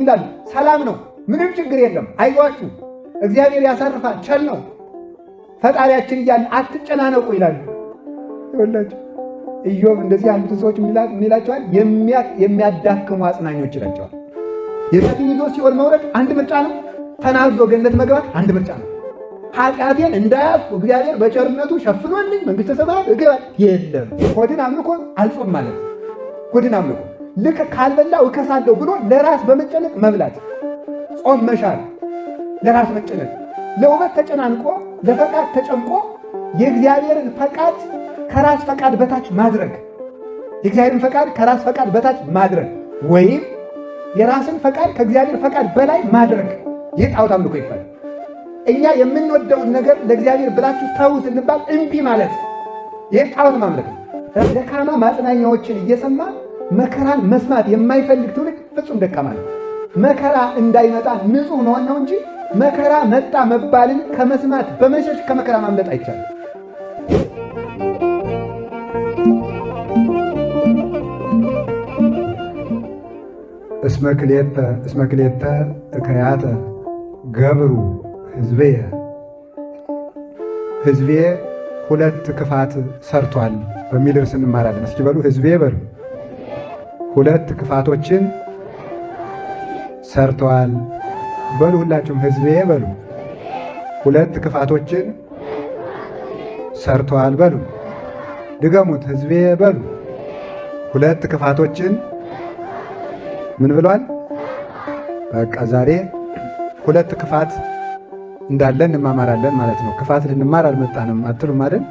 እንዳለ ሰላም ነው፣ ምንም ችግር የለም፣ አይዟችሁ፣ እግዚአብሔር ያሳርፋል፣ ቸል ነው ፈጣሪያችን እያለ አትጨናነቁ ይላሉ። ይወላችሁ ኢዮብ እንደዚህ ያሉት ሰዎች ምን ይላቸዋል? የሚያዳክሙ አጽናኞች ይላቸዋል። የሰውን ይዞ ሲኦል መውረድ አንድ ምርጫ ነው። ተናዞ ገነት መግባት አንድ ምርጫ ነው። ኃጢአቴን እንዳያዝኩ እግዚአብሔር በቸርነቱ ሸፍኖልኝ መንግሥተ ሰማያት እገባለሁ የለም። ሆድን አምልኮ አልጾም ማለት ሆድን አምልኮ ልክ ካልበላው እከሳለሁ ብሎ ለራስ በመጨነቅ መብላት፣ ጾም መሻር፣ ለራስ መጨነቅ፣ ለውበት ተጨናንቆ ለፈቃድ ተጨንቆ የእግዚአብሔርን ፈቃድ ከራስ ፈቃድ በታች ማድረግ፣ የእግዚአብሔርን ፈቃድ ከራስ ፈቃድ በታች ማድረግ ወይም የራስን ፈቃድ ከእግዚአብሔር ፈቃድ በላይ ማድረግ፣ ይህ ጣዖት አምልኮ ይባላል። እኛ የምንወደውን ነገር ለእግዚአብሔር ብላችሁ ተው ስንባል እምቢ ማለት ይህ ጣዖት ማምለክ ነው። ደካማ ማጽናኛዎችን እየሰማ መከራን መስማት የማይፈልግ ትውልድ ፍጹም ደካማ ነው። መከራ እንዳይመጣ ንጹሕ መሆን ነው እንጂ መከራ መጣ መባልን ከመስማት በመሸሽ ከመከራ ማምለጥ አይቻልም። እስመ ክልኤተ እከያተ ገብሩ ሕዝቤየ፣ ሕዝቤ ሁለት ክፋት ሰርቷል በሚል ርዕስ እንማራለን። እስኪ በሉ ሕዝቤ በሉ። ሁለት ክፋቶችን ሰርተዋል በሉ። ሁላችሁም ሕዝቤ በሉ። ሁለት ክፋቶችን ሰርተዋል በሉ። ድገሙት። ሕዝቤ በሉ። ሁለት ክፋቶችን ምን ብሏል? በቃ ዛሬ ሁለት ክፋት እንዳለ እንማማራለን ማለት ነው። ክፋት ልንማር አልመጣንም አትሉም አይደል?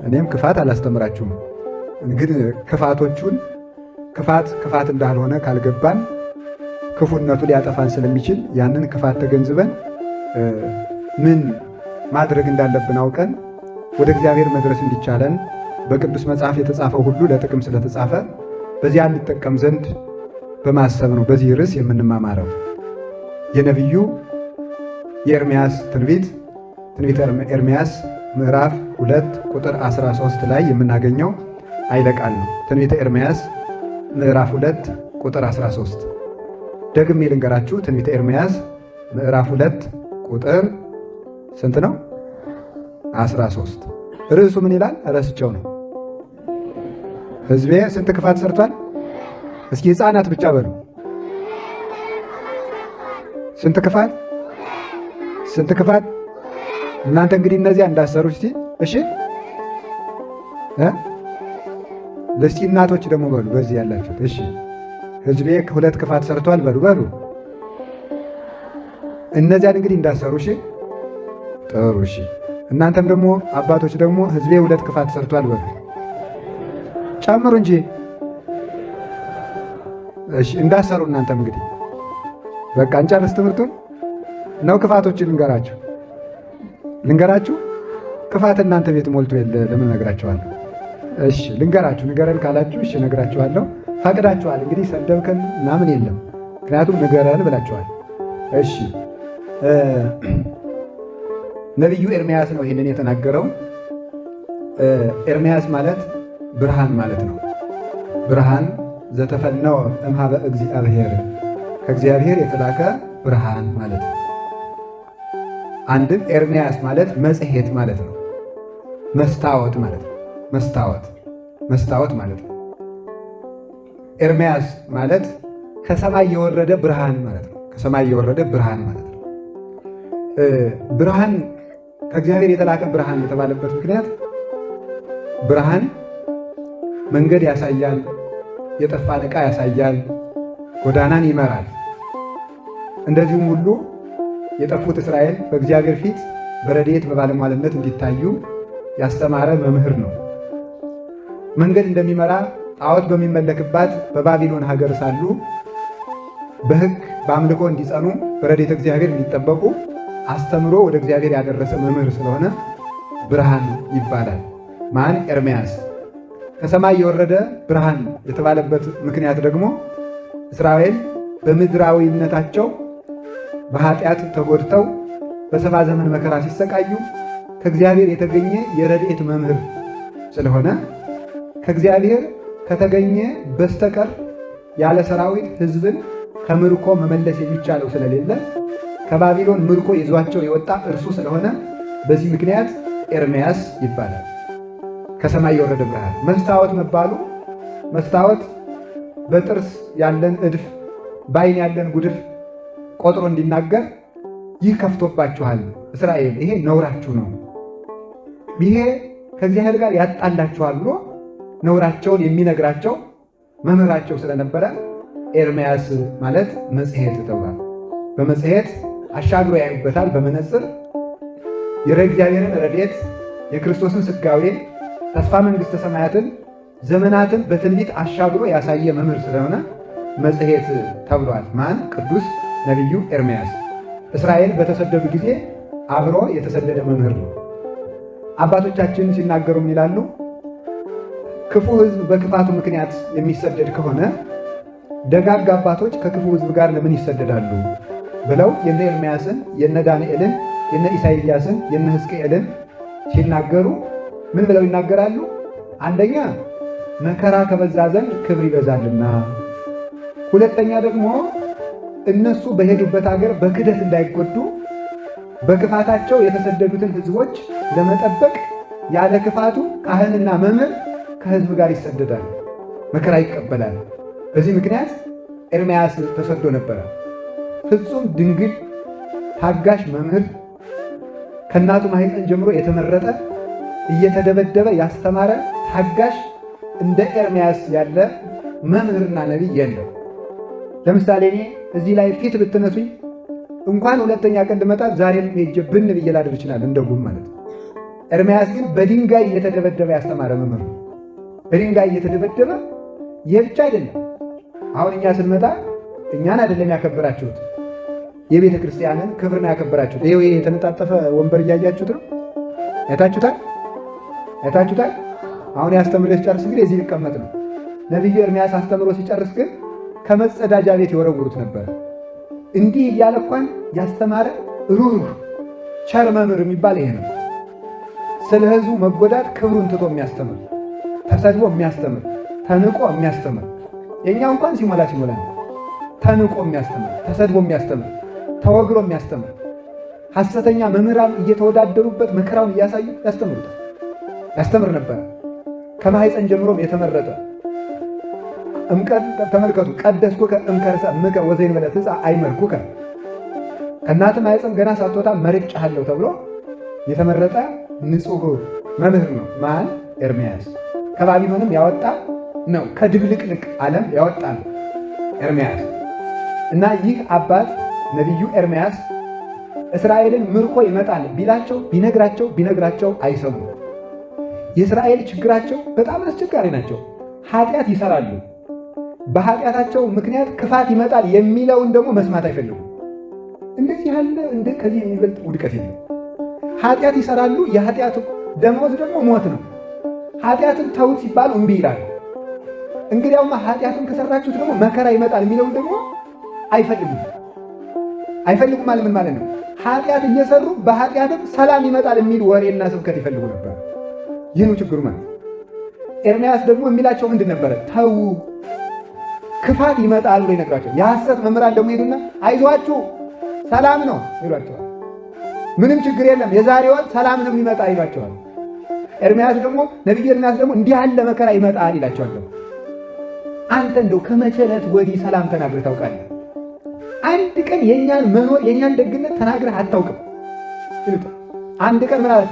እኔም ክፋት አላስተምራችሁም። ግን ክፋቶቹን ክፋት እንዳልሆነ ካልገባን ክፉነቱ ሊያጠፋን ስለሚችል ያንን ክፋት ተገንዝበን ምን ማድረግ እንዳለብን አውቀን ወደ እግዚአብሔር መድረስ እንዲቻለን በቅዱስ መጽሐፍ የተጻፈው ሁሉ ለጥቅም ስለተጻፈ በዚያ እንጠቀም ዘንድ በማሰብ ነው በዚህ ርዕስ የምንማማረው። የነቢዩ የኤርምያስ ትንቢተ ኤርምያስ ምዕራፍ 2 ቁጥር 13 ላይ የምናገኘው ኃይለ ቃል ነው። ትንቢተ ኤርምያስ ምዕራፍ 2 ቁጥር 13 ደግሜ ልንገራችሁ። ትንቢተ ኤርምያስ ምዕራፍ 2 ቁጥር ስንት ነው? 13። ርዕሱ ምን ይላል? ረስቸው ነው። ሕዝቤ ስንት ክፋት ሰርቷል? እስኪ ሕፃናት ብቻ በሉ። ስንት ክፋት? ስንት ክፋት? እናንተ እንግዲህ እነዚያ እንዳሰሩ እስቲ እሺ ለስቲ እናቶች ደግሞ በሉ። በዚህ ያላችሁት እሺ ሕዝቤ ሁለት ክፋት ሰርቷል በሉ። እነዚያን እንግዲህ እንዳሰሩ እሺ ጥሩ እሺ። እናንተም ደግሞ አባቶች ደግሞ ሕዝቤ ሁለት ክፋት ሰርቷል በሉ። ጨምሩ እንጂ እሺ እንዳሰሩ እናንተም እንግዲህ በቃ እንጨርስ ትምህርቱን ነው። ክፋቶችን ልንገራችሁ። ክፋት እናንተ ቤት ሞልቶ የለ ለምን እነግራችኋለሁ? እሺ ልንገራችሁ። ንገረን ካላችሁ እሺ እነግራችኋለሁ። ፈቅዳችኋል እንግዲህ ሰደብከን ምናምን የለም፣ ምክንያቱም ንገረን ብላችኋል። እሺ ነቢዩ ኤርምያስ ነው ይህንን የተናገረው። ኤርምያስ ማለት ብርሃን ማለት ነው። ብርሃን ዘተፈነወ እምኀበ እግዚአብሔር፣ ከእግዚአብሔር የተላከ ብርሃን ማለት ነው። አንድም ኤርምያስ ማለት መጽሔት ማለት ነው። መስታወት ማለት ነው። መስታወት ማለት ነው። ኤርምያስ ማለት ከሰማይ የወረደ ብርሃን ማለት ነው። ከሰማይ የወረደ ብርሃን ማለት ነው። ብርሃን ከእግዚአብሔር የተላከ ብርሃን የተባለበት ምክንያት ብርሃን መንገድ ያሳያል፣ የጠፋን ዕቃ ያሳያል፣ ጎዳናን ይመራል። እንደዚሁም ሁሉ የጠፉት እስራኤል በእግዚአብሔር ፊት በረድኤት በባለሟልነት እንዲታዩ ያስተማረ መምህር ነው። መንገድ እንደሚመራ ጣዖት በሚመለክባት በባቢሎን ሀገር ሳሉ በሕግ በአምልኮ እንዲጸኑ በረድኤተ እግዚአብሔር እንዲጠበቁ አስተምሮ ወደ እግዚአብሔር ያደረሰ መምህር ስለሆነ ብርሃን ይባላል። ማን? ኤርምያስ። ከሰማይ የወረደ ብርሃን የተባለበት ምክንያት ደግሞ እስራኤል በምድራዊነታቸው በኃጢአት ተጎድተው በሰባ ዘመን መከራ ሲሰቃዩ ከእግዚአብሔር የተገኘ የረድኤት መምህር ስለሆነ ከእግዚአብሔር ከተገኘ በስተቀር ያለ ሰራዊት ሕዝብን ከምርኮ መመለስ የሚቻለው ስለሌለ ከባቢሎን ምርኮ ይዟቸው የወጣ እርሱ ስለሆነ በዚህ ምክንያት ኤርምያስ ይባላል። ከሰማይ የወረደ ብርሃን መስታወት መባሉ መስታወት በጥርስ ያለን እድፍ በዓይን ያለን ጉድፍ ቆጥሮ እንዲናገር ይህ ከፍቶባችኋል እስራኤል፣ ይሄ ነውራችሁ ነው፣ ይሄ ከእግዚአብሔር ጋር ያጣላችኋል ብሎ ነውራቸውን የሚነግራቸው መምህራቸው ስለነበረ ኤርምያስ ማለት መጽሔት ተብሏል። በመጽሔት አሻግሮ ያዩበታል። በመነጽር የእግዚአብሔርን ረድኤት የክርስቶስን ሥጋዌ ተስፋ መንግሥተ ሰማያትን ዘመናትን በትንቢት አሻግሮ ያሳየ መምህር ስለሆነ መጽሔት ተብሏል። ማን? ቅዱስ ነቢዩ ኤርምያስ። እስራኤል በተሰደዱ ጊዜ አብሮ የተሰደደ መምህር ነው። አባቶቻችን ሲናገሩ ምን ይላሉ? ክፉ ሕዝብ በክፋቱ ምክንያት የሚሰደድ ከሆነ ደጋግ አባቶች ከክፉ ሕዝብ ጋር ለምን ይሰደዳሉ ብለው የነ ኤርምያስን፣ የነ ዳንኤልን፣ የነ ኢሳይያስን፣ የነ ሕዝቅኤልን ሲናገሩ ምን ብለው ይናገራሉ? አንደኛ መከራ ከበዛ ዘንድ ክብር ይበዛልና፣ ሁለተኛ ደግሞ እነሱ በሄዱበት ሀገር በክደት እንዳይጎዱ በክፋታቸው የተሰደዱትን ሕዝቦች ለመጠበቅ ያለ ክፋቱ ካህንና መምህር ከሕዝብ ጋር ይሰደዳል፣ መከራ ይቀበላል። በዚህ ምክንያት ኤርምያስ ተሰዶ ነበረ። ፍጹም ድንግል ታጋሽ መምህር ከእናቱ ማኅፀን ጀምሮ የተመረጠ እየተደበደበ ያስተማረ ታጋሽ እንደ ኤርምያስ ያለ መምህርና ነቢይ የለም። ለምሳሌ እኔ እዚህ ላይ ፊት ብትነሱኝ እንኳን ሁለተኛ ቀን እንድመጣ ዛሬም ሄጄ ብን ብዬ ላድር ይችላል፣ እንደ ጉም ማለት ነው። ኤርምያስ ግን በድንጋይ እየተደበደበ ያስተማረ መምህር ነው። በድንጋይ እየተደበደበ ይህ ብቻ አይደለም። አሁን እኛ ስንመጣ እኛን አይደለም ያከበራችሁት፣ የቤተ ክርስቲያንን ክብር ነው ያከበራችሁት። ይሄ የተነጣጠፈ ወንበር እያያችሁት ነው። አይታችሁታል። አሁን ያስተምሮ ሲጨርስ ግን እዚህ ሊቀመጥ ነው። ነቢዩ ኤርምያስ አስተምሮ ሲጨርስ ግን ከመጸዳጃ ቤት የወረውሩት ነበር። እንዲህ እያለ እንኳን ያስተማረ ሩህሩህ ቸር መምህር የሚባል ይሄ ነው። ስለ ሕዝቡ መጎዳት ክብሩን ትቶ የሚያስተምር፣ ተሰድቦ የሚያስተምር፣ ተንቆ የሚያስተምር። የእኛው እንኳን ሲሞላ ነው። ተንቆ የሚያስተምር፣ ተሰድቦ የሚያስተምር፣ ተወግሮ የሚያስተምር፣ ሐሰተኛ መምህራን እየተወዳደሩበት መከራውን እያሳዩ ያስተምር ነበር። ከማኅፀን ጀምሮም የተመረጠ ተመልከቱ፣ ቀደስኩከ እምከርሰ እምከ ወዘእንበለ ትጽአ አይመርኩከ፣ ከእናትህ ማኅፀን ገና ሳትወጣ መርጬሃለሁ ተብሎ የተመረጠ ንጹሕ መምህር ነው። ማን? ኤርምያስ። ከባቢሎንም ያወጣ ነው። ከድብልቅልቅ ዓለም ያወጣ ነው ኤርምያስ። እና ይህ አባት ነቢዩ ኤርምያስ እስራኤልን ምርኮ ይመጣል ቢላቸው ቢነግራቸው አይሰሙም። የእስራኤል ችግራቸው በጣም አስቸጋሪ ናቸው። ኃጢአት ይሰራሉ። በኃጢአታቸው ምክንያት ክፋት ይመጣል የሚለውን ደግሞ መስማት አይፈልጉም። እንደዚህ ያለ ከዚህ የሚበልጥ ውድቀት የለም። ኃጢአት ይሰራሉ። የኃጢአቱ ደመወዝ ደግሞ ሞት ነው። ኃጢአትን ተውት ሲባሉ እምቢ ይላሉ። እንግዲያውማ ኃጢአትን ከሰራችሁት ደግሞ መከራ ይመጣል የሚለውን ደግሞ አይፈልጉም ማለት ምን ማለት ነው? ኃጢአት እየሰሩ በኃጢአትም ሰላም ይመጣል የሚል ወሬና ስብከት ይፈልጉ ነበር። ይህ ነው ችግሩ ማለት። ኤርምያስ ደግሞ የሚላቸው ምንድን ነበረ? ተዉ፣ ክፋት ይመጣል ብሎ ይነግራቸው። የሐሰት መምህራን ደግሞ ሄዱና አይዟችሁ ሰላም ነው ይሏቸዋል። ምንም ችግር የለም የዛሬ ወር ሰላም ነው የሚመጣ ይሏቸዋል። ኤርምያስ ደግሞ ነቢዩ ኤርምያስ ደግሞ እንዲህ ያለ መከራ ይመጣል ይላቸዋል። አንተ እንደው ከመቼ ዕለት ወዲህ ሰላም ተናግረህ ታውቃለህ? አንድ ቀን የእኛን መኖር የእኛን ደግነት ተናግረህ አታውቅም። አንድ ቀን ምን አለ?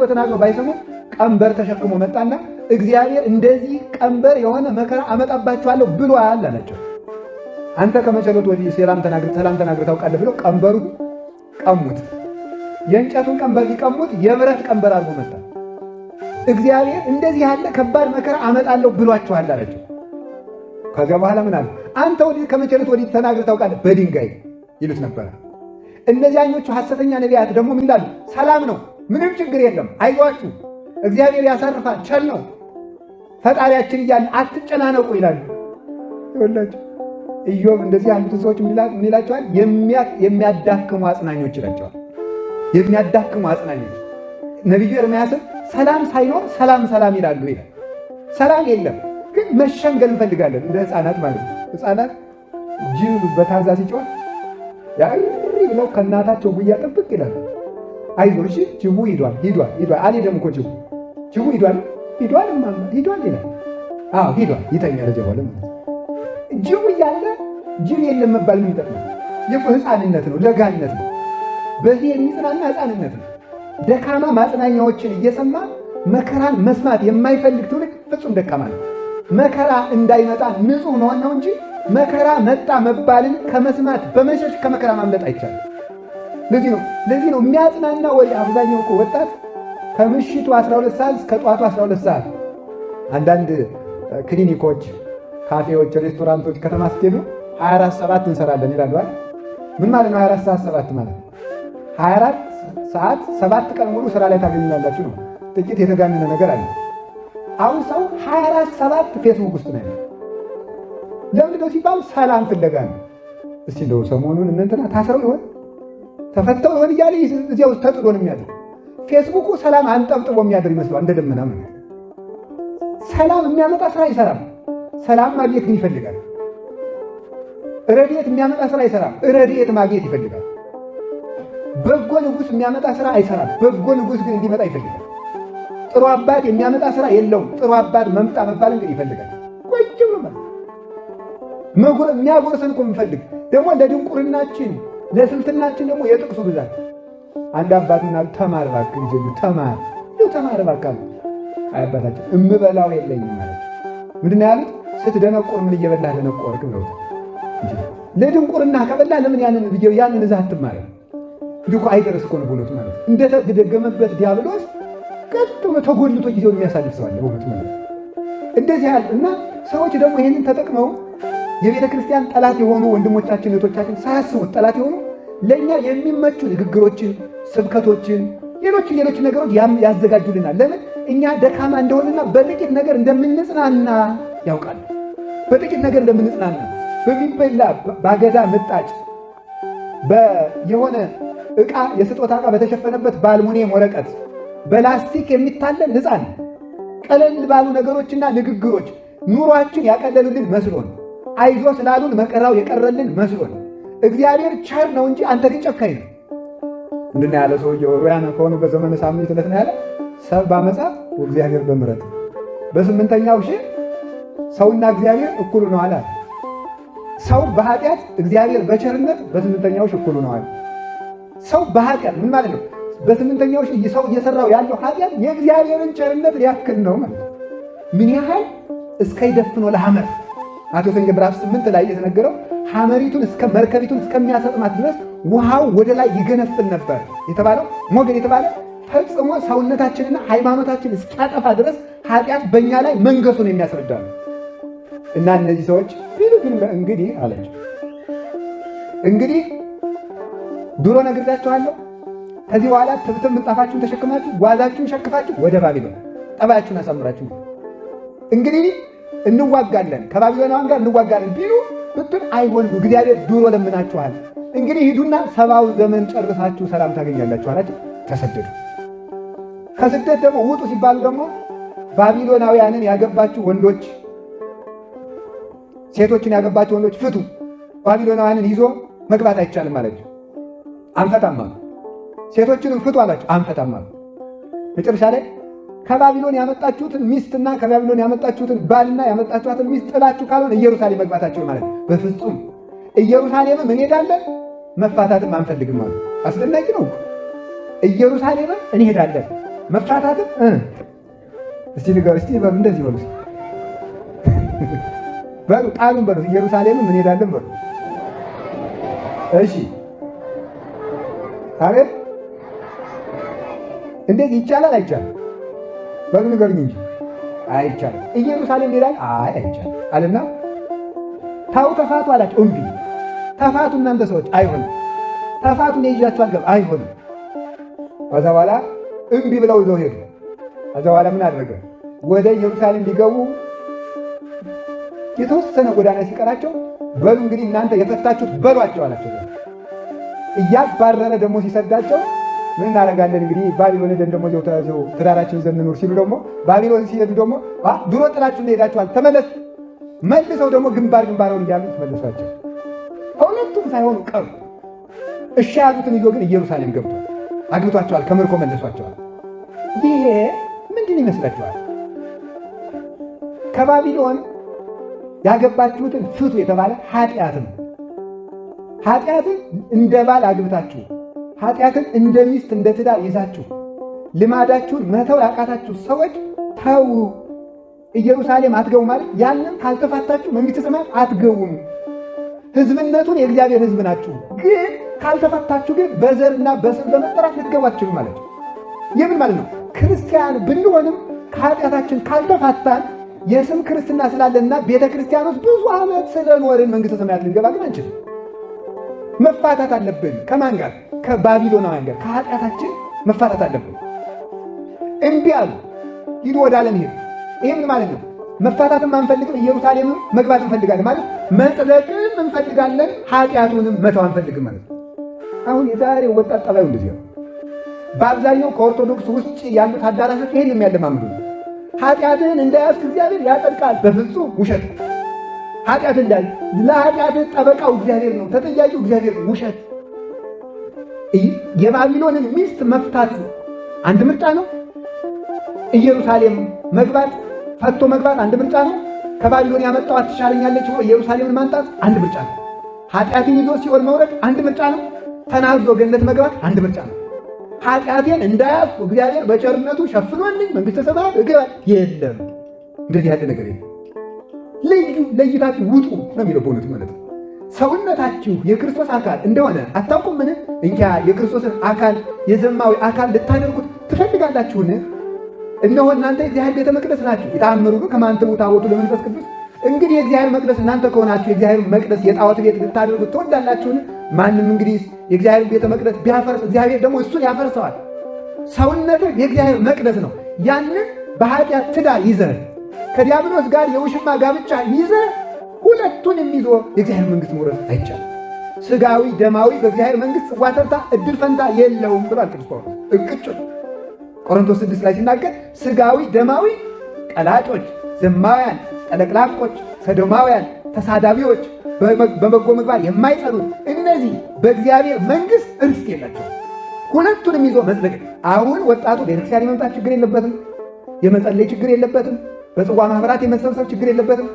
ተናግሮ ባይሰሙ ቀንበር ተሸክሞ መጣና እግዚአብሔር እንደዚህ ቀንበር የሆነ መከራ አመጣባችኋለሁ ብሏል አላቸው። አንተ ከመቼ ዕለት ወዲህ ሰላም ተናግረህ ታውቃለህ ብለው ቀንበሩ ቀሙት። የእንጨቱን ቀንበር ሊቀሙት የብረት ቀንበር አድርጎ መጣ። እግዚአብሔር እንደዚህ ያለ ከባድ መከራ አመጣለሁ ብሏችኋል አላቸው። ከዚያ በኋላ ምን አለ? አንተ ከመቼ ዕለት ወዲህ ተናግረህ ታውቃለህ? በድንጋይ ይሉት ነበረ። እነዚያኞቹ ሐሰተኛ ነቢያት ደግሞ ምን ይላሉ? ሰላም ነው፣ ምንም ችግር የለም፣ አይዟችሁ፣ እግዚአብሔር ያሳርፋል፣ ቸር ነው፣ ፈጣሪያችን እያለ አትጨናነቁ ይላሉ። ይኸውላችሁ ኢዮብ እንደዚህ ያሉትን ሰዎች ምን ይላቸዋል? የሚያዳክሙ አጽናኞች ይላቸዋል። የሚያዳክሙ አጽናኞች። ነቢዩ ኤርምያስም ሰላም ሳይኖር ሰላም ይላሉ ይላል። ሰላም የለም ግን መሸንገል እንፈልጋለን፣ እንደ ሕፃናት ማለት ነው። ሕፃናት ጅብ በታዛ ሲጮህ ያሪ ብለው ከእናታቸው ጉያ ጥብቅ ይላል። አይዞሽ ጅቡ ሂዷል አልሄደም እኮ ጅቡ ሂዷል ይላል። አዎ ሂዷል ይተኛል። ጀዋለ ጅቡ እያለ ጅብ የለም መባል ምን ይጠቅማል? ሕፃንነት ነው፣ ለጋነት ነው። በዚህ የሚጽናና ሕፃንነት ነው። ደካማ ማጽናኛዎችን እየሰማ መከራን መስማት የማይፈልግ ትውልድ ፍጹም ደካማ ነው። መከራ እንዳይመጣ ንጹሕ መሆን ነው እንጂ መከራ መጣ መባልን ከመስማት በመሸሽ ከመከራ ማምለጥ አይቻልም። ለዚህ ነው የሚያጽናና ወሬ አብዛኛው እኮ ወጣት ከምሽቱ 12 ሰዓት እስከ ጠዋቱ 12 ሰዓት አንዳንድ ክሊኒኮች፣ ካፌዎች፣ ሬስቶራንቶች ከተማ ስትሄዱ 24/7 እንሰራለን ይላሉ። ምን ማለት ነው? 24/7 ማለት 24 ሰዓት 7 ቀን ሙሉ ስራ ላይ ታገኙናላችሁ ነው። ጥቂት የተጋነነ ነገር አለ። አሁን ሰው 24/7 ፌስቡክ ውስጥ ነው ያለው። ለምንድን ነው ሲባል ሰላም ፍለጋ ነው። እስቲ እንደው ሰሞኑን እንትና ታስረው ይሆን ተፈተው ይሆን እያለ እዚያው ተጥዶ ነው የሚያድር። ፌስቡኩ ሰላም አንጠብጥቦ የሚያድር ይመስላል እንደ ደመና ማለት። ሰላም የሚያመጣ ስራ አይሰራም። ሰላም ማግኘት ግን ይፈልጋል። ረድኤት የሚያመጣ ስራ አይሰራም። ረድኤት ማግኘት ይፈልጋል። በጎ ንጉሥ የሚያመጣ ስራ አይሰራም። በጎ ንጉሥ ግን እንዲመጣ ይፈልጋል። ጥሩ አባት የሚያመጣ ስራ የለውም። ጥሩ አባት መምጣ መባልን ግን ይፈልጋል። ቁጭ ብሎ የሚያጎርሰን እኮ የምፈልግ ደግሞ ለድንቁርናችን ለስንፍናችን ደግሞ የጥቅሱ ብዛት አንድ አባትና ተማር እባክህ ልጄ ተማር እባክህ አባታችን እምበላው የለኝም ማለት ምንድን ነው ያሉት? ስትደነቁር ምን እየበላህ ደነቆርክ ብለውት። ለድንቁርና ከበላ ለምን ያንን እዛ አትማርም? እንዲሁ እኮ አይደረስ እኮ ነው ብሎት ማለት እንደተገመበት ዲያብሎስ ቀጥ ብሎ ተጎልቶ ጊዜውን የሚያሳልፍ ሰው አለ በእውነት ማለት እንደዚህ ያለ እና ሰዎች ደግሞ ይሄንን ተጠቅመው የቤተ ክርስቲያን ጠላት የሆኑ ወንድሞቻችን እህቶቻችን ሳያስቡት ጠላት የሆኑ ለእኛ የሚመቹ ንግግሮችን፣ ስብከቶችን፣ ሌሎች ነገሮች ያዘጋጁልናል። ለምን? እኛ ደካማ እንደሆንና በጥቂት ነገር እንደምንጽናና ያውቃል። በጥቂት ነገር እንደምንጽናና በሚበላ ባገዳ ምጣጭ የሆነ ዕቃ የስጦታ ዕቃ በተሸፈነበት በአልሙኒየም ወረቀት በላስቲክ የሚታለል ሕፃን ቀለል ባሉ ነገሮችና ንግግሮች ኑሯችን ያቀለሉልን መስሎን አይዞ ስላሉን መከራው የቀረልን መስሎን እግዚአብሔር ቸር ነው እንጂ አንተ ግን ጨካኝ ነው። ምንድን ነው ያለ ሰውዬው? ሩያን ከሆኑ በዘመነ ሳምንት ዕለት ነው ያለ ሰብ በአመፃ ወእግዚአብሔር በምሕረት በስምንተኛው ሺህ ሰውና እግዚአብሔር እኩሉ ነው አለ። ሰው በኃጢአት እግዚአብሔር በቸርነት በስምንተኛው ሺህ እኩሉ ነው አለ። ሰው በኃጢአት ምን ማለት ነው? በስምንተኛው ሺህ ሰው እየሰራው ያለው ኃጢአት የእግዚአብሔርን ቸርነት ሊያክል ነው ማለት ምን ያህል እስከ ይደፍኖ ለሐመር ማቴዎስ ወንጌል ምዕራፍ 8 ላይ የተነገረው ሐመሪቱን እስከ መርከቢቱን እስከሚያሰጥማት ድረስ ውሃው ወደ ላይ ይገነፍል ነበር የተባለው ሞገድ የተባለ ፈጽሞ ሰውነታችንና ሃይማኖታችን እስኪያጠፋ ድረስ ኃጢአት በእኛ ላይ መንገሱን የሚያስረዳ ነው። እና እነዚህ ሰዎች ግን እንግዲህ አለች እንግዲህ ድሮ ነግሬያችኋለሁ። ከዚህ በኋላ ትብትብ ምንጣፋችሁን ተሸክማችሁ ጓዛችሁን ሸክፋችሁ ወደ ባቢሎን ጠባያችሁን አሳምራችሁ እንግዲህ እንዋጋለን ከባቢሎናውያን ጋር እንዋጋለን ቢሉ ብትል አይሆንም። እግዚአብሔር ድሮ ለምናችኋል። እንግዲህ ሂዱና 70 ዘመን ጨርሳችሁ ሰላም ታገኛላችሁ አላቸው። ተሰደዱ። ከስደት ደግሞ ውጡ ሲባሉ ደግሞ ባቢሎናውያንን ያገባችሁ ወንዶች፣ ሴቶችን ያገባችሁ ወንዶች ፍቱ፣ ባቢሎናውያንን ይዞ መግባት አይቻልም አላቸው። አንፈታም አሉ። ሴቶችንም ፍቱ አላቸው። አንፈታም አሉ። መጨረሻ ላይ ከባቢሎን ያመጣችሁትን ሚስትና ከባቢሎን ያመጣችሁትን ባልና ያመጣችኋትን ሚስት ጥላችሁ ካልሆነ ኢየሩሳሌም መግባታችሁ ማለት በፍጹም ኢየሩሳሌምም እንሄዳለን መፋታትም አንፈልግም አሉ። አስደናቂ ነው። ኢየሩሳሌምም እንሄዳለን መፋታትም እስቲ ንገሩ እስቲ እንደዚህ በሉ በሉ ቃሉን በሉ ኢየሩሳሌምም እንሄዳለን በሉ። እሺ አቤት እንደዚህ ይቻላል አይቻልም? በሉ ንገሩኝ እንጂ አይቻልም። ኢየሩሳሌም እንሄዳለን አይቻልም አለና ታው ተፋቱ አላቸው። እምቢ ተፋቱ እናንተ ሰዎች አይሆንም። ተፋቱ ነው ይዣችሁ አልገባ አይሆንም። ከዛ በኋላ እምቢ ብለው ይዘው ሄዱ። ከዛ በኋላ ምን አደረገ? ወደ ኢየሩሳሌም ሊገቡ የተወሰነ ጎዳና ሲቀራቸው በሉ እንግዲህ እናንተ የፈታችሁት በሏቸው አላቸው። እያባረረ ደግሞ ሲሰዳቸው ምን እናደርጋለን እንግዲህ ባቢሎን ሄደን ደግሞ ተያዘው ትዳራችን ዘንኑር ሲሉ ደግሞ ባቢሎን ሲሄዱ ደግሞ ድሮ ጥላችሁ ሄዳችኋል ተመለስ መልሰው ደግሞ ግንባር ግንባሩን እያሉ ተመለሷቸው። ሁለቱም ሳይሆኑ ቀሩ። እሺ ያሉትን ይዞ ግን ኢየሩሳሌም ገብቷል። አግብቷቸዋል፣ ከምርኮ መለሷቸዋል። ይሄ ምንድን ይመስላችኋል? ከባቢሎን ያገባችሁትን ፍቱ የተባለ ኃጢአት ነው። ኃጢአትን እንደ ባል አግብታችሁ፣ ኃጢአትን እንደ ሚስት እንደ ትዳር ይዛችሁ ልማዳችሁን መተው ያቃታችሁ ሰዎች ተው። ኢየሩሳሌም አትገቡ ማለት ያንን ካልተፋታችሁ መንግሥተ ሰማያት አትገቡም። ሕዝብነቱን የእግዚአብሔር ሕዝብ ናችሁ። ግን ካልተፋታችሁ ግን በዘርና በስም በመጠራት ልትገቡ አትችሉም ማለት ነው። የምን ማለት ነው? ክርስቲያን ብንሆንም ከኃጢአታችን ካልተፋታን የስም ክርስትና ስላለና ቤተ ክርስቲያን ውስጥ ብዙ ዓመት ስለኖርን መንግሥተ ሰማያት ልንገባ ግን አንችልም። መፋታት አለብን። ከማን ጋር? ከባቢሎናውያን ጋር። ከኃጢአታችን መፋታት አለብን። እምቢ አሉ። ሂዱ ወደ ዓለም ሄዱ። ይህ ምን ማለት ነው? መፋታትም አንፈልግም፣ ኢየሩሳሌምም መግባት እንፈልጋለን ማለት መጥለቅም እንፈልጋለን፣ ኃጢአቱንም መተው አንፈልግም ማለት ነው። አሁን የዛሬው ወጣት ጠባዩ እንደዚህ ነው። በአብዛኛው ከኦርቶዶክስ ውጭ ያሉት አዳራሾች ይሄን የሚያለማምዱ ኃጢአትህን እንዳያዝክ እግዚአብሔር ያጸድቃል። በፍጹም ውሸት። ኃጢአት እንዳል ለኃጢአትህ ጠበቃው እግዚአብሔር ነው፣ ተጠያቂው እግዚአብሔር ነው። ውሸት። የባቢሎንን ሚስት መፍታት አንድ ምርጫ ነው። ኢየሩሳሌም መግባት ፈቶ መግባት አንድ ምርጫ ነው። ከባቢሎን ያመጣው ትሻለኛለች ብሎ ኢየሩሳሌምን ማንጣት አንድ ምርጫ ነው። ኃጢአትን ይዞ ሲኦል መውረድ አንድ ምርጫ ነው። ተናዞ ገነት መግባት አንድ ምርጫ ነው። ኃጢአቴን እንዳያዝኩ እግዚአብሔር በቸርነቱ ሸፍኖልኝ መንግሥተ ሰማያት እገባለሁ። የለም እንደዚህ ያለ ነገር የለም። ለይታችሁ ውጡ ነው የሚለው በእውነቱ ማለት ነው። ሰውነታችሁ የክርስቶስ አካል እንደሆነ አታውቁምን? እንጃ የክርስቶስን አካል የዘማዊ አካል ልታደርጉት ትፈልጋላችሁን? እነሆ እናንተ የእግዚአብሔር ቤተ መቅደስ ናችሁ። የተአምሩ ከማንተሙ ታቦቱ ለመንፈስ ቅዱስ። እንግዲህ የእግዚአብሔር መቅደስ እናንተ ከሆናችሁ የእግዚአብሔር መቅደስ የጣዖት ቤት ልታደርጉት ትወዳላችሁን? ማንም እንግዲህ የእግዚአብሔር ቤተ መቅደስ ቢያፈርስ እግዚአብሔር ደግሞ እሱን ያፈርሰዋል። ሰውነትህ የእግዚአብሔር መቅደስ ነው። ያንን በኃጢአት ትዳር ይዘህ ከዲያብሎስ ጋር የውሽማ ጋብቻ ይዘህ ሁለቱንም ይዞ የእግዚአብሔር መንግሥት መውረስ አይቻልም። ሥጋዊ ደማዊ በእግዚአብሔር መንግሥት ጽዋ ተርታ እድል ፈንታ የለውም ብሏል ቅዱስ ጳውሎስ እቅጩን ቆሮንቶስ 6 ላይ ሲናገር ሥጋዊ ደማዊ ቀላጮች፣ ዘማውያን፣ ጠለቅላቆች፣ ሰዶማውያን፣ ተሳዳቢዎች፣ በበጎ ምግባር የማይጸኑት እነዚህ በእግዚአብሔር መንግሥት ርስት የላቸው። ሁለቱንም ይዞ መጽደቅ። አሁን ወጣቱ ቤተክርስቲያን የመምጣት ችግር የለበትም። የመጸለይ ችግር የለበትም። በጽዋ ማኅበራት የመሰብሰብ ችግር የለበትም።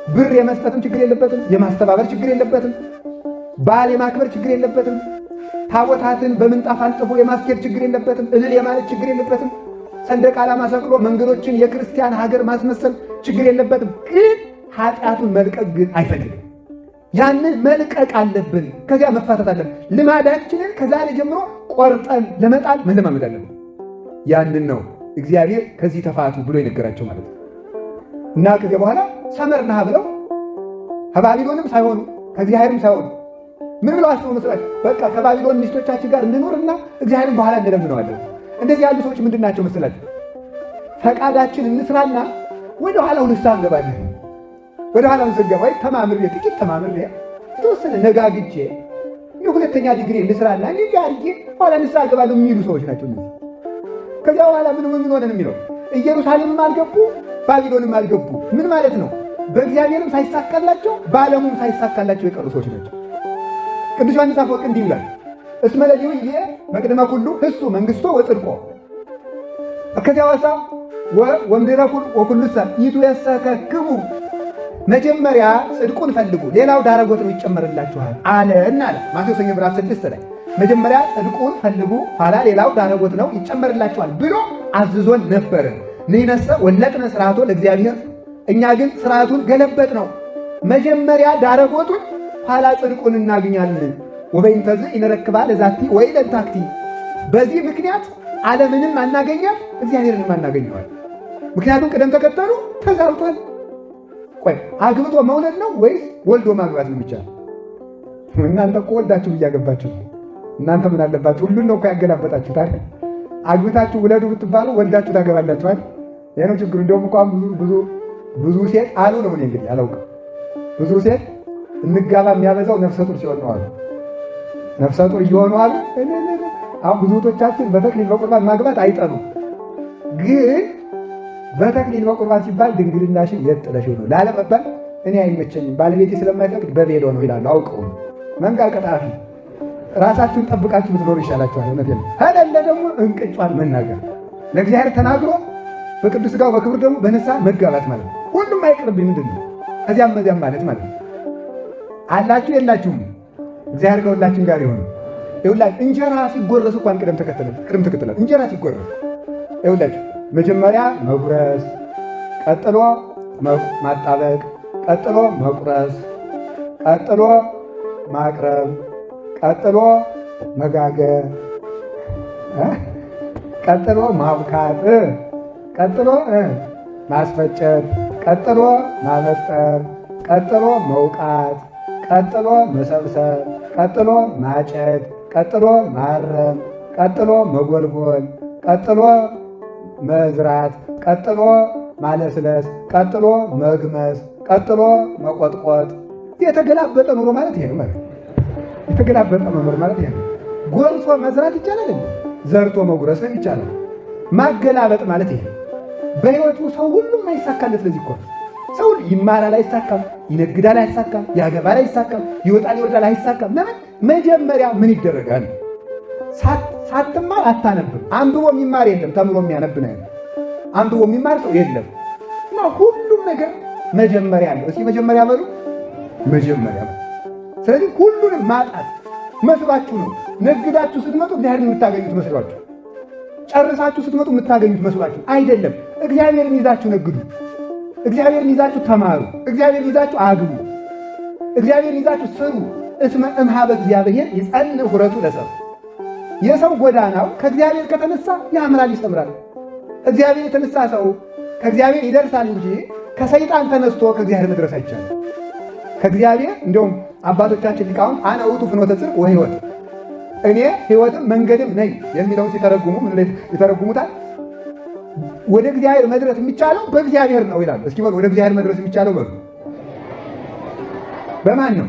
ብር የመስጠትም ችግር የለበትም። የማስተባበር ችግር የለበትም። በዓል የማክበር ችግር የለበትም። ታቦታትን በምንጣፍ አንጥፎ የማስኬድ ችግር የለበትም። እልል የማለት ችግር የለበትም። ሰንደቅ ዓላማ ሰቅሎ መንገዶችን የክርስቲያን ሀገር ማስመሰል ችግር የለበትም። ግን ኃጢአቱን መልቀቅ ግን አይፈልግም። ያንን መልቀቅ አለብን። ከዚያ መፋታት አለብን። ልማዳችንን ከዛሬ ጀምሮ ቆርጠን ለመጣል መለማመድ አለብን። ያንን ነው እግዚአብሔር ከዚህ ተፋቱ ብሎ የነገራቸው ማለት ነው። እና ከዚያ በኋላ ሰመርናሃ ብለው ከባቢሎንም ሳይሆኑ ከእግዚአብሔርም ሳይሆኑ ምን ብለው አስበው መስላችሁ? በቃ ከባቢሎን ሚስቶቻችን ጋር እንኖርና እግዚአብሔርን በኋላ እንለምነዋለን። እንደዚህ ያሉ ሰዎች ምንድን ናቸው መስላችሁ? ፈቃዳችን እንስራና ወደ ኋላው ንስሐ እንገባለን። ወደ ኋላው ስንገባ ተማምሬ ጥቂት ተማምሬ የተወሰነ ነጋግቼ የሁለተኛ ዲግሪ ልስራና እንዲህ አድርጌ ኋላ ንስሐ እገባለሁ የሚሉ ሰዎች ናቸው እነዚህ። ከዚያ በኋላ ምን ሆነን የሚለው ኢየሩሳሌምም አልገቡ ባቢሎንም አልገቡ። ምን ማለት ነው? በእግዚአብሔርም ሳይሳካላቸው በዓለሙም ሳይሳካላቸው የቀሩ ሰዎች ናቸው። ቅዱስ ዮሐንስ አፈወርቅ እንዲህ ይላል፣ እስመ ለሊሁ ይቤ መቅድመ ኩሉ ህሱ መንግሥቶ ወጽድቆ ከዚያ ወሳ ወምድረ ወኩሉሰ ይትዌሰከክሙ። መጀመሪያ ጽድቁን ፈልጉ ሌላው ዳረጎት ነው ይጨመርላችኋል አለና አለ ማቴዎስ ምዕራፍ 6 ላይ መጀመሪያ ጽድቁን ፈልጉ ኋላ ሌላው ዳረጎት ነው ይጨመርላችኋል ብሎ አዝዞን ነበር። ንሕነሰ ወለቅነ ሥርዓቶ ለእግዚአብሔር፣ እኛ ግን ሥርዓቱን ገለበጥ ነው። መጀመሪያ ዳረጎቱን ኋላ ጽድቁን እናገኛለን። ወበይንተዝ ይነረክባ ለዛቲ ወይ ለታክቲ። በዚህ ምክንያት ዓለምንም አናገኛት እግዚአብሔርንም አናገኘዋል። ምክንያቱም ቅደም ተከተሉ ተዛብቷል። ቆይ አግብቶ መውለድ ነው ወይስ ወልዶ ማግባት ነው የሚቻለው? እናንተ እኮ ወልዳችሁ እያገባችሁ እናንተ ምን አለባችሁ? ሁሉን ነው እኮ ያገላበጣችሁ። ታዲያ አግብታችሁ ውለዱ ብትባሉ ወልዳችሁ ታገባላችሁ አይደል? ይሄ ነው ችግሩ። እንደውም እንኳን ብዙ ሴት አሉ ነው እኔ እንግዲህ አላውቅም። ብዙ ሴት እንጋባ የሚያበዛው ነፍሰ ጡር ሲሆን ነው አሉ። ነፍሰ ጡር እየሆኑ አሉ። አሁን ብዙ እህቶቻችን በተክሊል በቁርባን ማግባት አይጠሉም። ግን በተክሊል በቁርባን ሲባል ድንግልናሽን የት ጥለሽው ነው ላለመባል እኔ አይመቸኝም ባለቤቴ ስለማይፈቅድ በቤዶ ነው ይላሉ። አውቀው ነው መንጋ ቀጣፊ ራሳችሁን ጠብቃችሁ ብትኖሩ ይሻላችኋል። እውነቴን ነው። ከሌለ ደግሞ እንቅጯን መናገር ለእግዚአብሔር ተናግሮ በቅዱስ ሥጋው በክብር ደግሞ በንስሐ መጋባት ማለት ነው። ሁሉም አይቅርብኝ ምንድን ነው ከዚያም መዚያም ማለት ማለት ነው። አላችሁ የላችሁም እግዚአብሔር ከሁላችን ጋር ይሆን። ይኸውላችሁ እንጀራ ሲጎረስ እንኳን ቅደም ተከተለ እንጀራ ሲጎረስ ይኸውላችሁ መጀመሪያ መጉረስ፣ ቀጥሎ ማጣበቅ፣ ቀጥሎ መቁረስ፣ ቀጥሎ ማቅረብ፣ ቀጥሎ መጋገር፣ ቀጥሎ ማብካት፣ ቀጥሎ ማስፈጨት፣ ቀጥሎ ማበጠር፣ ቀጥሎ መውቃት፣ ቀጥሎ መሰብሰብ፣ ቀጥሎ ማጨድ፣ ቀጥሎ ማረም፣ ቀጥሎ መጎልጎል፣ ቀጥሎ መዝራት፣ ቀጥሎ ማለስለስ፣ ቀጥሎ መግመስ፣ ቀጥሎ መቆጥቆጥ። የተገላበጠ ኑሮ ማለት ይሄ ነው። ማለት የተገላበጠ መኖር ማለት ይሄ ነው። ጎርሶ መዝራት ይቻላል፣ ዘርቶ መጉረስም ይቻላል። ማገላበጥ ማለት ይሄ በሕይወቱ ሰው ሁሉም አይሳካለት። ለዚህ እኮ ሰው ይማራል አይሳካም፣ ይነግዳል አይሳካም፣ ያገባል አይሳካም፣ ይወጣል ይወርዳል አይሳካም። ለምን? መጀመሪያ ምን ይደረጋል? ሳትማር አታነብም። አንብቦ የሚማር የለም፣ ተምሮ የሚያነብ ነው ያለው። አንብቦ የሚማር ሰው የለም። እና ሁሉም ነገር መጀመሪያ አለው። እስኪ መጀመሪያ በሉ፣ መጀመሪያ። ስለዚህ ሁሉንም ማጣት መስሏችሁ ነው። ነግዳችሁ ስትመጡ እግዚአብሔርን የምታገኙት መስሏችሁ፣ ጨርሳችሁ ስትመጡ የምታገኙት መስሏችሁ አይደለም። እግዚአብሔርን ይዛችሁ ነግዱ። እግዚአብሔርን ይዛችሁ ተማሩ። እግዚአብሔርን ይዛችሁ አግቡ። እግዚአብሔርን ይዛችሁ ስሩ። እስመ እምኀበ እግዚአብሔር ይጸንዕ ሑረቱ ለሰብእ። የሰው ጎዳናው ከእግዚአብሔር ከተነሳ ያምራል፣ ይሰምራል። እግዚአብሔር የተነሳ ሰው ከእግዚአብሔር ይደርሳል እንጂ ከሰይጣን ተነስቶ ከእግዚአብሔር መድረስ አይቻልም። ከእግዚአብሔር እንደውም አባቶቻችን ሊቃውንት አነ ውእቱ ፍኖተ ጽድቅ ወሕይወት፣ እኔ ሕይወትም መንገድም ነኝ የሚለውን ሲተረጉሙ ምን ላይ ይተረጉሙታል? ወደ እግዚአብሔር መድረስ የሚቻለው በእግዚአብሔር ነው ይላሉ። እስኪ በሉ፣ ወደ እግዚአብሔር መድረስ የሚቻለው በሉ በማን ነው?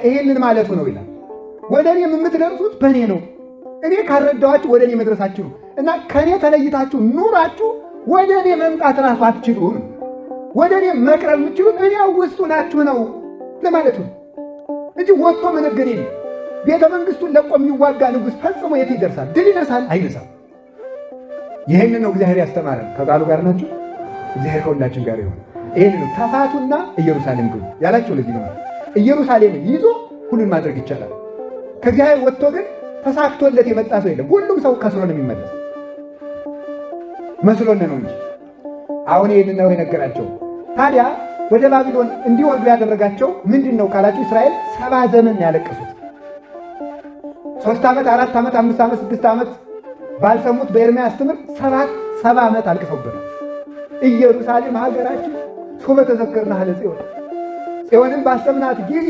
ይሄንን ማለቱ ነው ይላል። ወደ እኔ የምትደርሱት በእኔ ነው። እኔ ካረዳኋችሁ ወደ እኔ መድረሳችሁ ነው። እና ከእኔ ተለይታችሁ ኑራችሁ ወደ እኔ መምጣት ራሱ አትችሉም። ወደ እኔ መቅረብ የምትችሉት እኔ ውስጡ ናችሁ ነው ለማለቱ እንጂ ወጥቶ መነገድ የለም። ቤተ መንግስቱን ለቆ የሚዋጋ ንጉሥ ፈጽሞ የት ይደርሳል? ድል ይነሳል? አይነሳም። ይህንን ነው እግዚአብሔር ያስተማረን። ከቃሉ ጋር ናችሁ። እግዚአብሔር ከሁላችን ጋር ይሆን። ይህን ነው ተፋቱና ኢየሩሳሌም ግቡ ያላቸው። ለዚህ ነው ኢየሩሳሌምን ይዞ ሁሉን ማድረግ ይቻላል። ከእግዚአብሔር ወጥቶ ግን ተሳክቶለት የመጣ ሰው የለም። ሁሉም ሰው ከስሮ ነው የሚመለስ፣ መስሎን ነው እንጂ። አሁን ይህን ነው የነገራቸው። ታዲያ ወደ ባቢሎን እንዲወርዱ ያደረጋቸው ምንድን ነው ካላችሁ፣ እስራኤል 70 ዘመን ያለቀሱት 3 ዓመት 4 ዓመት 5 ዓመት 6 ዓመት ባልሰሙት በኤርምያስ ትምህርት 70 ዓመት አልቅሰውበታል። ኢየሩሳሌም ሀገራችን ሶበ ተዘከርናሃ ለጽዮን፣ ጽዮንን ባሰብናት ጊዜ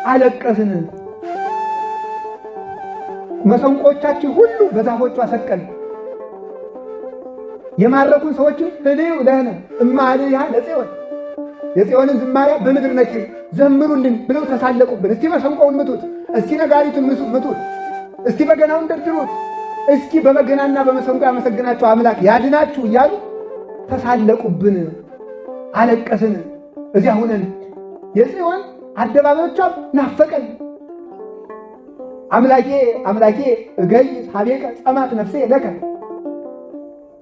አለቀስን። መሰንቆቻችን ሁሉ በዛፎቿ ሰቀል። የማረኩን ሰዎችን ህልዩ ለህነ እማልያ ለጽዮን፣ የጽዮንን ዝማሪያ በምድር ነኪር ዘምሩልን ብለው ተሳለቁብን። እስቲ መሰንቆውን ምቱት፣ እስቲ ነጋሪቱን ምቱት፣ እስቲ በገናውን ደርድሩት፣ እስኪ በበገናና በመሰንቆ ያመሰግናቸው አምላክ ያድናችሁ እያሉ ተሳለቁብን። አለቀስን። እዚያ ሁነን የጽዮን አደባባዮቿ ናፈቀን። አምላኬ አምላኬ እገይ ሀቤከ ጸማት ነፍሴ ለከ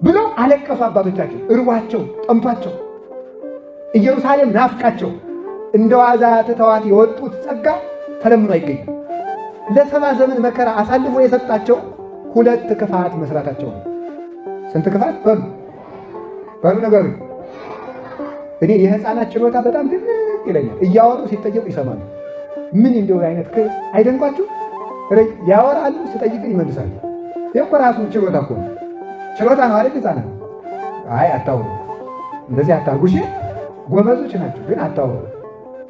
ብለው አለቀሱ አባቶቻችን። እርቧቸው ጠምቷቸው ኢየሩሳሌም ናፍቃቸው እንደ ዋዛ ትተዋት የወጡት ጸጋ ተለምኖ አይገኝም። ለ70 ዘመን መከራ አሳልፎ የሰጣቸው 2 ክፋት መስራታቸው ነው። ስንት ክፋት በሉ ነገሩ። እኔ የህፃናት ችሎታ በጣም ድንቅ ይለኛል። እያወሩ ሲጠየቁ ይሰማሉ። ምን እንደው አይነት አይደንቋችሁ? ያወራሉ፣ ሲጠይቅ ይመልሳሉ። ይሄ ራሱ ችሎታ እኮ ነው። ችሎታ ነው አይደል? ህፃናት አይ አታውሩ፣ እንደዚህ አታርጉ፣ እሺ ጎበዞች ናቸው፣ ግን አታውሩ።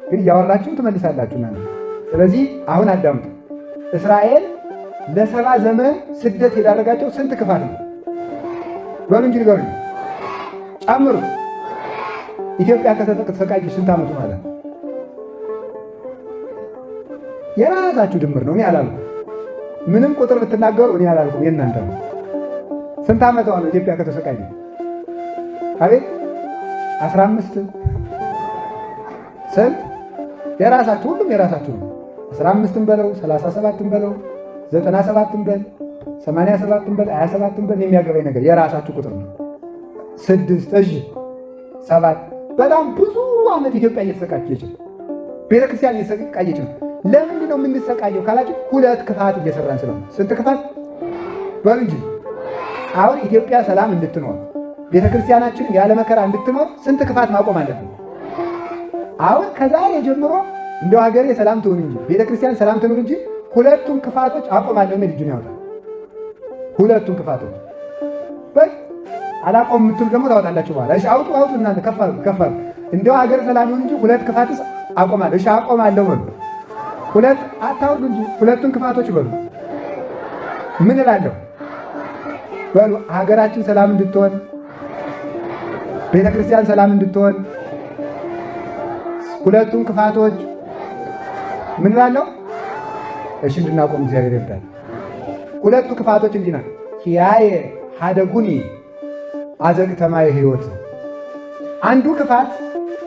ግን እያወራችሁ ትመልሳላችሁ ማለት ነው። ስለዚህ አሁን አዳምጡ። እስራኤል ለ70 ዘመን ስደት የዳረጋቸው ስንት ክፋት ነው? በሉ እንጂ ንገሩኝ፣ ጨምሩ። ኢትዮጵያ ከተሰቃየች ስንት ዓመቱ ማለት ነው? የራሳችሁ ድምር ነው። እኔ አላልኩም። ምንም ቁጥር ብትናገሩ እኔ አላልኩም። የእናንተ ነው። ስንት ዓመቷ ነው ኢትዮጵያ ከተሰቃየ? አቤት 15 ስንት? የራሳችሁ ሁሉም የራሳችሁ ነው። 15ም በለው 37ም በለው 97ም በል 87ም በል 27ም በል የሚያገባኝ ነገር የራሳችሁ ቁጥር ነው። 6 እሺ 7 በጣም ብዙ ዓመት ኢትዮጵያ እየተሰቃየች ነው። ቤተክርስቲያን እየተሰቃየች ነው። ለምንድን ነው የምንሰቃየው ካላችሁ ሁለት ክፋት እየሰራን ስለሆነ። ስንት ክፋት በሉ እንጂ። አሁን ኢትዮጵያ ሰላም እንድትኖር ቤተክርስቲያናችን ያለ መከራ እንድትኖር ስንት ክፋት ማቆም አለብን። አሁን ከዛሬ ጀምሮ እንደው ሀገሬ ሰላም ትሁን እንጂ ቤተክርስቲያን ሰላም ትኑር እንጂ ሁለቱን ክፋቶች አቆማለሁ የሚል እጁን ያወጣል። ሁለቱን ክፋቶች በል አላቆም የምትሉ ደግሞ ታወጣላችሁ በኋላ። እሺ አውጡ እናንተ ከፋሉ እንደው ሀገር ሰላም ይሁን እንጂ ሁለት ክፋትስ አቆማለሁ። እሺ አቆማለሁ በሉ። ሁለት አታውዱ እንጂ ሁለቱን ክፋቶች በሉ። ምን እላለሁ በሉ። ሀገራችን ሰላም እንድትሆን ቤተክርስቲያን ሰላም እንድትሆን ሁለቱን ክፋቶች ምን እላለሁ? እሺ እንድናቆም እግዚአብሔር ይርዳል። ሁለቱ ክፋቶች እንዲህ ናቸው። ኪያየ ሀደጉኒ አዘቅተ ማየ ሕይወት። አንዱ ክፋት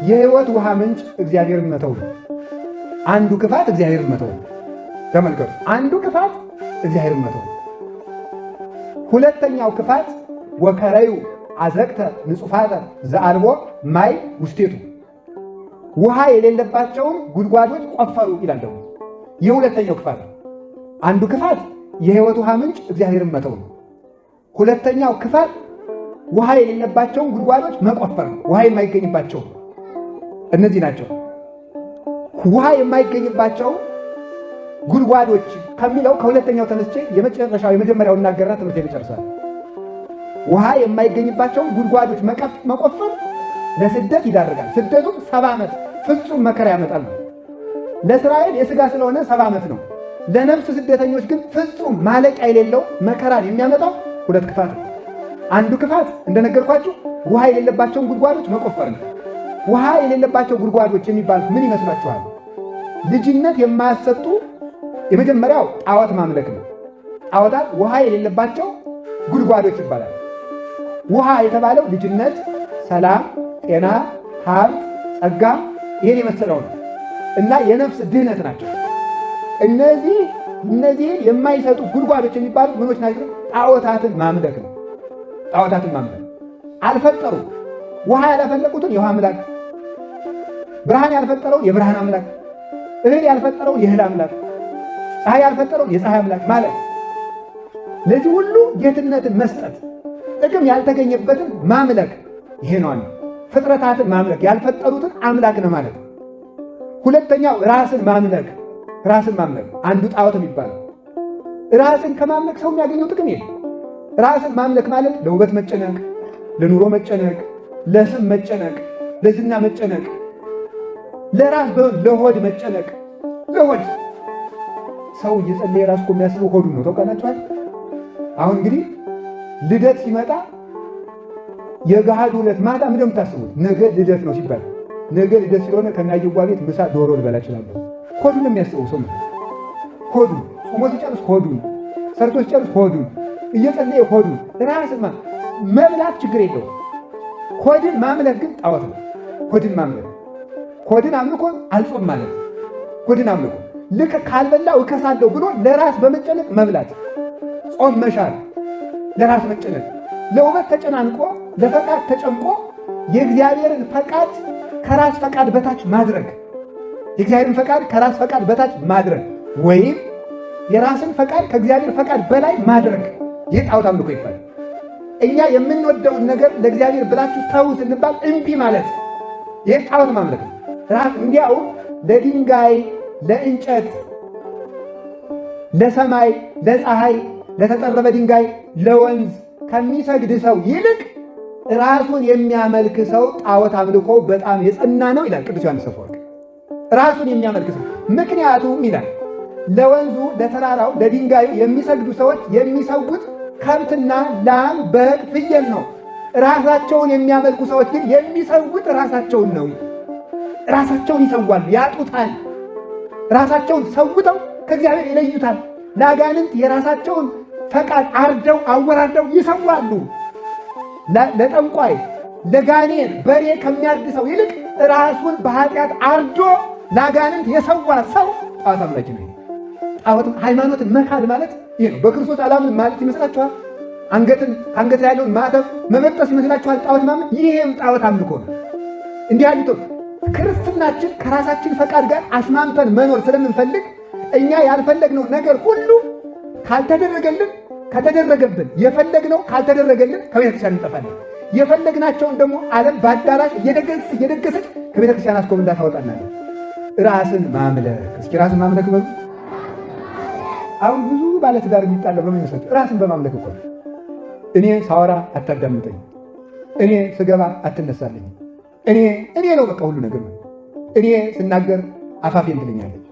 የሕይወት ውሃ ምንጭ እግዚአብሔርን መተው ነው። አንዱ ክፋት እግዚአብሔርን መተው ነው። ተመልከቱ፣ አንዱ ክፋት እግዚአብሔርን መተው ነው። ሁለተኛው ክፋት ወከረዩ አዘቅተ ንጹፋተ ዘአልቦ ማይ ውስቴቱ፣ ውሃ የሌለባቸውን ጉድጓዶች ቆፈሩ ይላል። ደግሞ የሁለተኛው ክፋት አንዱ ክፋት የሕይወት ውሃ ምንጭ እግዚአብሔርን መተው ነው። ሁለተኛው ክፋት ውሃ የሌለባቸውን ጉድጓዶች መቆፈር ነው። ውሃ የማይገኝባቸው እነዚህ ናቸው። ውሃ የማይገኝባቸው ጉድጓዶች ከሚለው ከሁለተኛው ተነስቼ የመጀመሪያው እናገርና ትምህርት ይጨርሳል። ውሃ የማይገኝባቸውን ጉድጓዶች መቆፈር ለስደት ይዳርጋል። ስደቱ 70 ዓመት ፍጹም መከራ ያመጣል ነው። ለእስራኤል የሥጋ ስለሆነ 70 ዓመት ነው። ለነፍስ ስደተኞች ግን ፍጹም ማለቂያ የሌለው መከራን የሚያመጣው ሁለት ክፋት ነው። አንዱ ክፋት እንደነገርኳችሁ ውሃ የሌለባቸውን ጉድጓዶች መቆፈር ነው። ውሃ የሌለባቸው ጉድጓዶች የሚባሉት ምን ይመስላችኋል? ልጅነት የማያሰጡ የመጀመሪያው ጣዖት ማምለክ ነው። ጣዖታት ውሃ የሌለባቸው ጉድጓዶች ይባላል። ውሃ የተባለው ልጅነት፣ ሰላም፣ ጤና፣ ሀብት፣ ጸጋ ይሄን የመሰለው ነው እና የነፍስ ድህነት ናቸው። እነዚህ የማይሰጡ ጉድጓዶች የሚባሉት ምኖች ናቸው? ጣዖታትን ማምለክ ነው። ጣዖታትን ማምለክ አልፈጠሩ። ውሃ ያላፈለቁትን የውሃ አምላክ፣ ብርሃን ያልፈጠረውን የብርሃን አምላክ፣ እህል ያልፈጠረውን የእህል አምላክ፣ ፀሐይ ያልፈጠረውን የፀሐይ አምላክ ማለት። ለዚህ ሁሉ ጌትነትን መስጠት፣ ጥቅም ያልተገኘበትን ማምለክ ይሄ ነው። ፍጥረታትን ማምለክ ያልፈጠሩትን አምላክ ነው ማለት። ሁለተኛው ራስን ማምለክ አንዱ ጣዖት የሚባለው። ራስን ከማምለክ ሰው የሚያገኘው ጥቅም የለም። ራስን ማምለክ ማለት ለውበት መጨነቅ፣ ለኑሮ መጨነቅ፣ ለስም መጨነቅ፣ ለዝና መጨነቅ፣ ለራስ ለሆድ መጨነቅ። ለሆድ ሰው እየጸለየ ራሱ እኮ የሚያስበው ሆዱን ነው። ታውቃላችኋል? አሁን እንግዲህ ልደት ሲመጣ የገሃዱ ዕለት ማታ ምንድን ነው የምታስቡት? ነገ ልደት ነው ሲባል ነገ ልደት ስለሆነ ከናየጓ ቤት ምሳ ዶሮ ልበላ እችላለሁ። ሆዱን ነው የሚያስበው ሰው። ሆዱን ጾሞ ሲጨርስ ሆዱን፣ ሰርቶ ሲጨርስ ሆዱን፣ እየጸለየ ሆዱን። ራስማ መብላት ችግር የለውም። ሆድን ማምለክ ግን ጣዖት ነው። ሆድን ማምለክ ሆድን አምልኮ አልጾም ማለት ሆድን አምልኮ ልክ ካልበላው እከሳለሁ ብሎ ለራስ በመጨነቅ መብላት ጾም መሻር፣ ለራስ መጨነቅ፣ ለውበት ተጨናንቆ ለፈቃድ ተጨንቆ የእግዚአብሔርን ፈቃድ ከራስ ፈቃድ በታች ማድረግ፣ የእግዚአብሔርን ፈቃድ ከራስ ፈቃድ በታች ማድረግ ወይም የራስን ፈቃድ ከእግዚአብሔር ፈቃድ በላይ ማድረግ ይህ ጣዖት አምልኮ ይባላል። እኛ የምንወደውን ነገር ለእግዚአብሔር ብላችሁ ተው ስንባል እምቢ ማለት ይህ ጣዖት ማምለክ ነው። እንዲያው ለድንጋይ፣ ለእንጨት፣ ለሰማይ፣ ለፀሐይ፣ ለተጠረበ ድንጋይ፣ ለወንዝ ከሚሰግድ ሰው ይልቅ ራሱን የሚያመልክ ሰው ጣዖት አምልኮ በጣም የጸና ነው ይላል ቅዱስ ዮሐንስ አፈወርቅ። ራሱን የሚያመልክ ሰው ምክንያቱም ይላል ለወንዙ፣ ለተራራው፣ ለድንጋዩ የሚሰግዱ ሰዎች የሚሰውት ከብትና ላም፣ በግ፣ ፍየል ነው። ራሳቸውን የሚያመልኩ ሰዎች ግን የሚሰውት ራሳቸውን ነው። ራሳቸውን ይሰዋሉ፣ ያጡታል። ራሳቸውን ሰውተው ከእግዚአብሔር ይለዩታል። ለአጋንንት የራሳቸውን ፈቃድ አርደው አወራርደው ይሰዋሉ። ለጠንቋይ፣ ለጋኔን በሬ ከሚያርድ ሰው ይልቅ ራሱን በኃጢአት አርዶ ለአጋንንት የሰዋ ሰው ጣዖት አምላኪ ነው። ጣዖት ሃይማኖትን መካድ ማለት ይሄ ነው። በክርስቶስ አላምን ማለት ይመስላችኋል? አንገት ላይ ያለውን ማዕተብ መበጠስ ይመስላችኋል? ጣዖት ማመን ይሄም ጣዖት አምልኮ ነው። እንዲህ ያሉት ክርስትናችን ከራሳችን ፈቃድ ጋር አስማምተን መኖር ስለምንፈልግ እኛ ያልፈለግነው ነገር ሁሉ ካልተደረገልን ከተደረገብን የፈለግነው ካልተደረገልን ከቤተክርስቲያን እንጠፋለን። የፈለግናቸውን ደግሞ ዓለም በአዳራሽ እየደገሰች ከቤተክርስቲያን አስኮብልላ ታወጣናለች። ራስን ማምለክ። እስኪ ራስን ማምለክ በሉ። አሁን ብዙ ባለትዳር የሚጣለው በሚመስለው ራስን በማምለክ እኮ ነው። እኔ ሳወራ አታዳምጠኝ፣ እኔ ስገባ አትነሳለኝ፣ እኔ ነው በቃ ሁሉ ነገር ነው። እኔ ስናገር አፋፌን ትለኛለች፣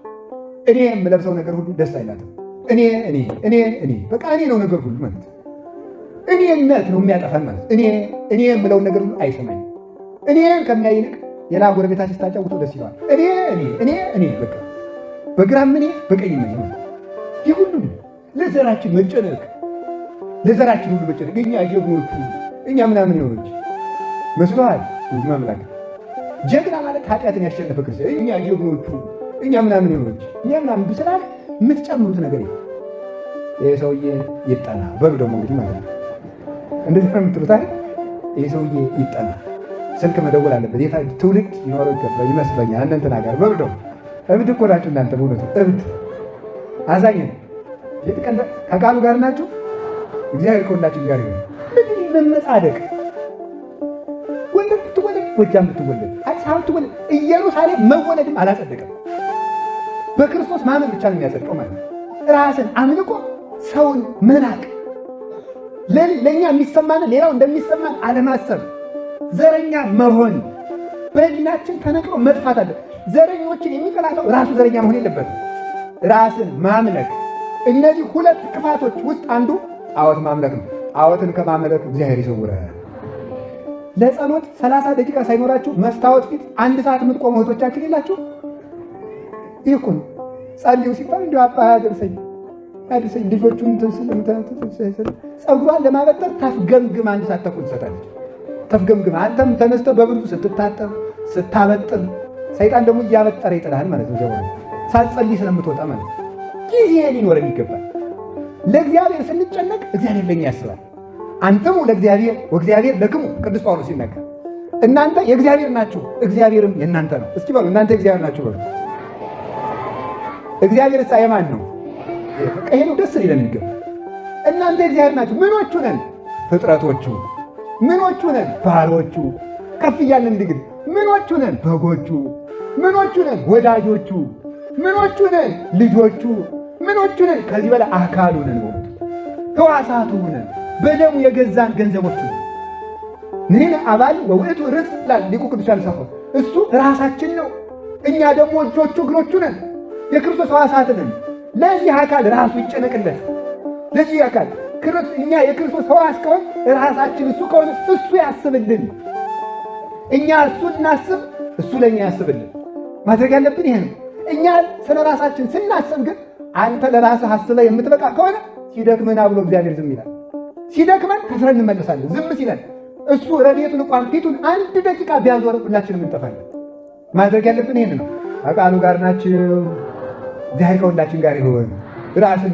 እኔ የምለብሰው ነገር ሁሉ ደስ አይላትም። እኔ በቃ እኔ ነው ነገር ሁሉ ማለት እኔነት ነው የሚያጠፋን ማለት እኔ የምለውን ነገር ሁሉ አይሰማኝ። እኔን ከሚያይ ይልቅ ሌላ ጎረቤታችን ስታጫውተው ደስ ይለዋል። እኔ በቃ በግራም እኔ በቀኝም እኔ ማለት ይህ ሁሉ ለዘራችን መጨነቅ፣ ለዘራችን ሁሉ መጨነቅ። እኛ ጀግኖቹ እኛ ምናምን የሆኖች መስሎሃል? ማምላክ ጀግና ማለት ኃጢአትን ያሸነፈ ክርስቲያን እኛ ጀግኖቹ እኛ ምናምን የሆኖች እኛ ምናምን ብስራት የምትጨምሩት ነገር ይሄ ሰውዬ ይጠና በሉ። ደግሞ እንግዲህ ማለት ነው እንደዚህ ነው የምትሉት አይደል? ይሄ ሰውዬ ይጠና፣ ስልክ መደወል አለበት። የታ ትውልድ ይኖረው ይገባል ይመስለኛል። እናንተ ናጋር በሉ። ደግሞ እብድ እኮ ናችሁ እናንተ፣ በእውነቱ እብድ አዛኝ ነው። ከቃሉ ጋር ናችሁ። እግዚአብሔር ከሁላችን ጋር ይሁን። ምን መጻደቅ ጎንደር ብትወለድ፣ ጎጃም ብትወለድ፣ አዲስ አበባ ብትወለድ፣ ኢየሩሳሌም መወለድም አላጸደቀም። በክርስቶስ ማመን ብቻ ነው የሚያጸድቀው ማለት ነው። ራስን አምልኮ ሰውን መናቅ፣ ለእኛ የሚሰማን ሌላው እንደሚሰማን አለማሰብ፣ ዘረኛ መሆን፣ በህሊናችን ተነቅሎ መጥፋት አለ። ዘረኞችን የሚጠላው ራሱ ዘረኛ መሆን የለበትም። ራስን ማምለክ። እነዚህ ሁለት ክፋቶች ውስጥ አንዱ ጣዖት ማምለክ ነው። ጣዖትን ከማምለክ እግዚአብሔር ይሰውራል። ለጸሎት 30 ደቂቃ ሳይኖራችሁ መስታወት ፊት 1 ሰዓት የምትቆሙ እህቶቻችን የላችሁ? ይህ እኮ ነው ጸልዩ ሲባል እንዲሁ አባ ያደርሰኝ ልጆቹን ፀጉሯን ለማበጠር ተፍገምግም 1 ሰዓት ተኩል ትሰጣለች። ተፍገምግም አንተም ተነስተህ በብርቱ ስትታጠብ ስታበጥር፣ ሰይጣን ደግሞ እያበጠረ ይጥልሃል ማለት ነው። ሳትጸልይ ስለምትወጣ ማለት ነው። ጊዜ ሊኖረን ይገባል። ለእግዚአብሔር ስንጨነቅ እግዚአብሔር ለኛ ያስባል። አንተሙ ለእግዚአብሔር ወእግዚአብሔር ለክሙ ቅዱስ ጳውሎስ ሲናገር እናንተ የእግዚአብሔር ናችሁ እግዚአብሔርም የእናንተ ነው። እስኪ በሉ እናንተ የእግዚአብሔር ናችሁ በሉ። እግዚአብሔር እሳ የማን ነው? ይሄ ነው ደስ ሊለን ይገባል። እናንተ የእግዚአብሔር ናችሁ። ምኖቹ ነን? ፍጥረቶቹ። ምኖቹ ነን? ባሮቹ። ከፍ እያልን እንድግል ምኖቹ ነን? በጎቹ። ምኖቹ ነን? ወዳጆቹ። ምኖቹ ነን? ልጆቹ። ምኖቹ ነን? ከዚህ በላይ አካሉ ነን፣ ሕዋሳቱ ነን፣ በደሙ የገዛን ገንዘቦቹ። ምን አባል ወውእቱ ርስ ይላል ሊቁ ቅዱስ ዮሐንስ። እሱ ራሳችን ነው፣ እኛ ደግሞ እጆቹ እግሮቹ ነን፣ የክርስቶስ ሕዋሳት ነን። ለዚህ አካል ራሱ ይጨነቅለት። ለዚህ አካል እኛ የክርስቶስ ሕዋስ ከሆን ራሳችን እሱ ከሆነ እሱ ያስብልን። እኛ እሱን እናስብ፣ እሱ ለእኛ ያስብልን። ማድረግ ያለብን ይሄ ነው። እኛ ስለ ራሳችን ስናስብ ግን አንተ ለራስህ አስበህ የምትበቃ ከሆነ ሲደክመን ብሎ እግዚአብሔር ዝም ይላል። ሲደክመን ከስረን እንመለሳለን። ዝም ሲለን እሱ ረድኤቱን እንኳን ፊቱን 1 ደቂቃ ቢያዞር ሁላችንም እንጠፋለን። ማድረግ ያለብን ይሄን ነው። ከቃሉ ጋር ናችሁ። እግዚአብሔር ከሁላችን ጋር ይሁን። ራስን